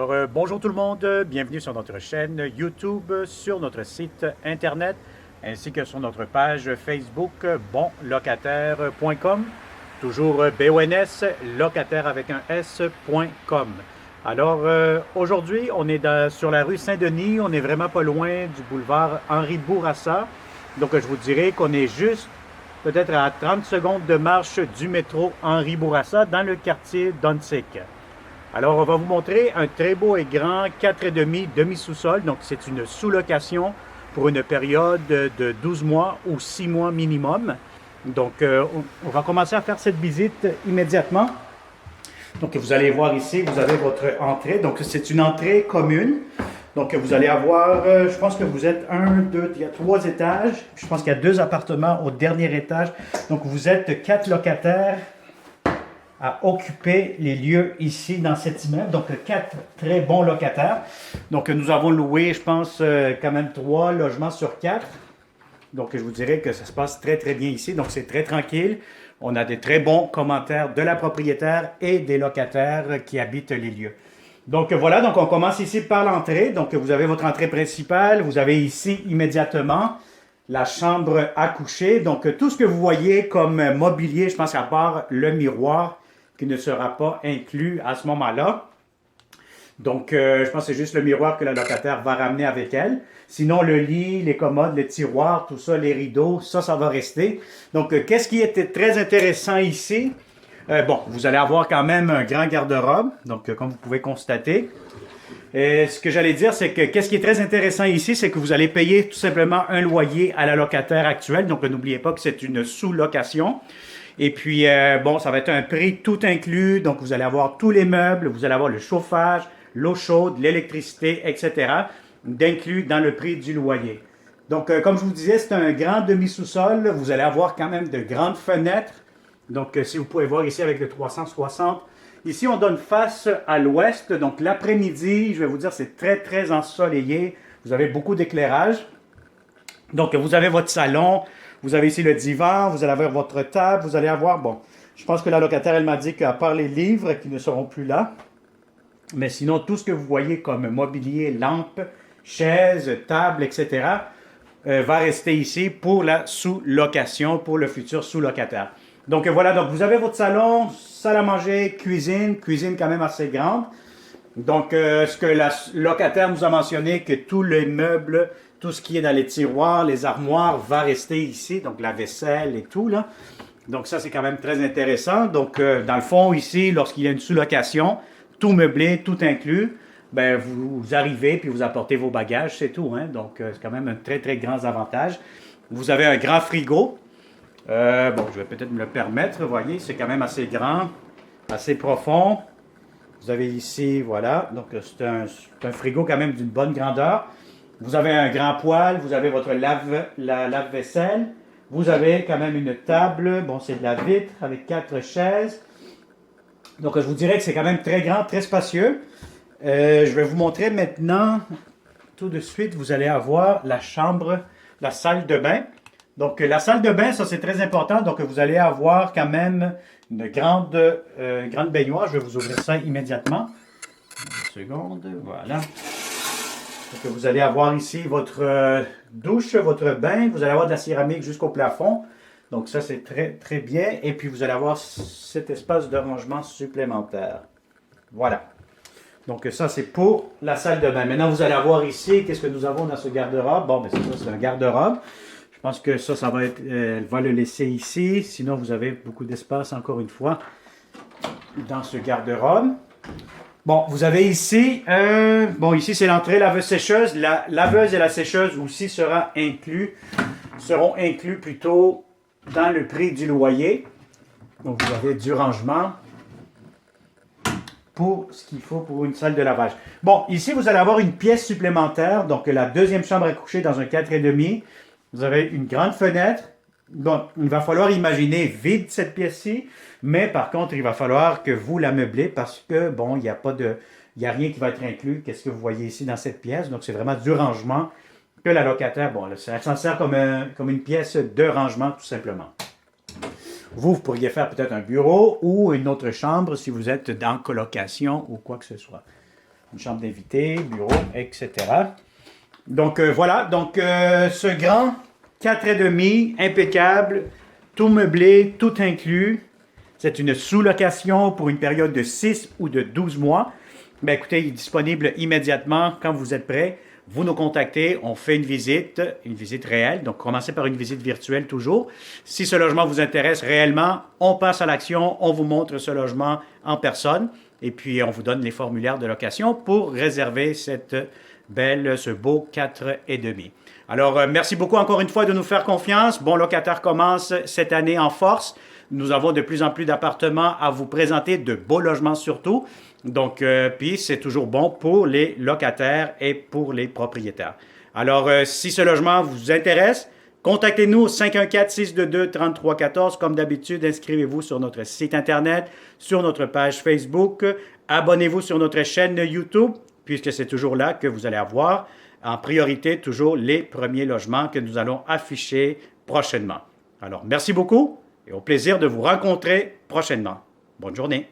Alors, bonjour tout le monde, bienvenue sur notre chaîne YouTube, sur notre site internet, ainsi que sur notre page Facebook bonlocataire.com, toujours BONS, locataire avec un S.com. Alors, aujourd'hui, on est sur la rue Saint-Denis, on est vraiment pas loin du boulevard Henri Bourassa. Donc, je vous dirais qu'on est juste peut-être à 30 secondes de marche du métro Henri Bourassa dans le quartier d'Onsic. Alors, on va vous montrer un très beau et grand 4,5 demi-sous-sol. Donc, c'est une sous-location pour une période de 12 mois ou 6 mois minimum. Donc, on va commencer à faire cette visite immédiatement. Donc, vous allez voir ici, vous avez votre entrée. Donc, c'est une entrée commune. Donc, vous allez avoir, je pense que vous êtes il y a 3 étages. Je pense qu'il y a 2 appartements au dernier étage. Donc, vous êtes 4 locataires à occuper les lieux ici dans cet immeuble. Donc, 4 très bons locataires. Donc, nous avons loué, je pense, quand même 3 logements sur 4. Donc, je vous dirais que ça se passe très, très bien ici. Donc, c'est très tranquille. On a des très bons commentaires de la propriétaire et des locataires qui habitent les lieux. Donc, voilà. Donc, on commence ici par l'entrée. Donc, vous avez votre entrée principale. Vous avez ici, immédiatement, la chambre à coucher. Donc, tout ce que vous voyez comme mobilier, je pense à part le miroir, qui ne sera pas inclus à ce moment-là. Donc, je pense que c'est juste le miroir que la locataire va ramener avec elle. Sinon, le lit, les commodes, les tiroirs, tout ça, les rideaux, ça va rester. Donc, qu'est-ce qui était très intéressant ici? Bon, vous allez avoir quand même un grand garde-robe, donc comme vous pouvez constater. Ce que j'allais dire, c'est que qu'est-ce qui est très intéressant ici, c'est que vous allez payer tout simplement un loyer à la locataire actuelle. Donc, n'oubliez pas que c'est une sous-location. Et puis, bon, ça va être un prix tout inclus. Donc, vous allez avoir tous les meubles, vous allez avoir le chauffage, l'eau chaude, l'électricité, etc. d'inclus dans le prix du loyer. Donc, comme je vous disais, c'est un grand demi-sous-sol. Vous allez avoir quand même de grandes fenêtres. Donc, si vous pouvez voir ici avec le 360. Ici, on donne face à l'ouest. Donc, l'après-midi, je vais vous dire, c'est très, très ensoleillé. Vous avez beaucoup d'éclairage. Donc, vous avez votre salon. Vous avez ici le divan, vous allez avoir votre table, vous allez avoir, bon, je pense que la locataire, elle m'a dit qu'à part les livres qui ne seront plus là, mais sinon, tout ce que vous voyez comme mobilier, lampes, chaises, tables, etc., va rester ici pour la sous-location, pour le futur sous-locataire. Donc voilà, donc vous avez votre salon, salle à manger, cuisine quand même assez grande. Donc, ce que la locataire nous a mentionné, que tous les meubles, tout ce qui est dans les tiroirs, les armoires, va rester ici. Donc, la vaisselle et tout, là. Donc, ça, c'est quand même très intéressant. Donc, dans le fond, ici, lorsqu'il y a une sous-location, tout meublé, tout inclus, ben, vous arrivez puis vous apportez vos bagages, c'est tout, hein. Donc, c'est quand même un très, très grand avantage. Vous avez un grand frigo. Bon, je vais peut-être me le permettre, vous voyez, c'est quand même assez grand, assez profond. Vous avez ici, voilà, donc c'est un frigo quand même d'une bonne grandeur. Vous avez un grand poêle, vous avez votre lave-vaisselle. Vous avez quand même une table, bon c'est de la vitre avec 4 chaises. Donc je vous dirais que c'est quand même très grand, très spacieux. Je vais vous montrer maintenant, tout de suite, vous allez avoir la chambre, la salle de bain. Donc la salle de bain, ça c'est très important, donc vous allez avoir quand même une grande baignoire. Je vais vous ouvrir ça immédiatement. Une seconde, voilà. Donc, vous allez avoir ici votre douche, votre bain. Vous allez avoir de la céramique jusqu'au plafond. Donc ça, c'est très, très bien. Et puis, vous allez avoir cet espace de rangement supplémentaire. Voilà. Donc ça, c'est pour la salle de bain. Maintenant, vous allez avoir ici, qu'est-ce que nous avons dans ce garde-robe? Bon, ben c'est ça, c'est un garde-robe. Je pense que ça va être, elle va le laisser ici. Sinon, vous avez beaucoup d'espace, encore une fois, dans ce garde-robe. Bon, vous avez ici, bon, ici, c'est l'entrée laveuse-sécheuse. La laveuse et la sécheuse aussi seront inclus plutôt dans le prix du loyer. Donc, vous avez du rangement pour ce qu'il faut pour une salle de lavage. Bon, ici, vous allez avoir une pièce supplémentaire. Donc, la deuxième chambre à coucher dans un 4,5. Vous avez une grande fenêtre. Bon, il va falloir imaginer vide cette pièce-ci, mais par contre, il va falloir que vous la meublez parce que, bon, il n'y a rien qui va être inclus. Qu'est-ce que vous voyez ici dans cette pièce? Donc, c'est vraiment du rangement que la locataire, bon, elle s'en sert comme une pièce de rangement, tout simplement. Vous pourriez faire peut-être un bureau ou une autre chambre si vous êtes dans colocation ou quoi que ce soit. une chambre d'invité, bureau, etc. Donc voilà, donc ce grand 4,5, impeccable, tout meublé, tout inclus. C'est une sous-location pour une période de 6 ou de 12 mois. Ben, écoutez, il est disponible immédiatement quand vous êtes prêt. Vous nous contactez, on fait une visite réelle. Donc, commencez par une visite virtuelle toujours. Si ce logement vous intéresse réellement, on passe à l'action, on vous montre ce logement en personne et puis on vous donne les formulaires de location pour réserver ce beau 4,5. Alors, merci beaucoup encore une fois de nous faire confiance. Bon Locataire commence cette année en force. Nous avons de plus en plus d'appartements à vous présenter, de beaux logements surtout. Donc, puis c'est toujours bon pour les locataires et pour les propriétaires. Alors, si ce logement vous intéresse, contactez-nous au 514-622-3314. Comme d'habitude, inscrivez-vous sur notre site Internet, sur notre page Facebook. Abonnez-vous sur notre chaîne YouTube, puisque c'est toujours là que vous allez avoir en priorité toujours les premiers logements que nous allons afficher prochainement. Alors, merci beaucoup et au plaisir de vous rencontrer prochainement. Bonne journée.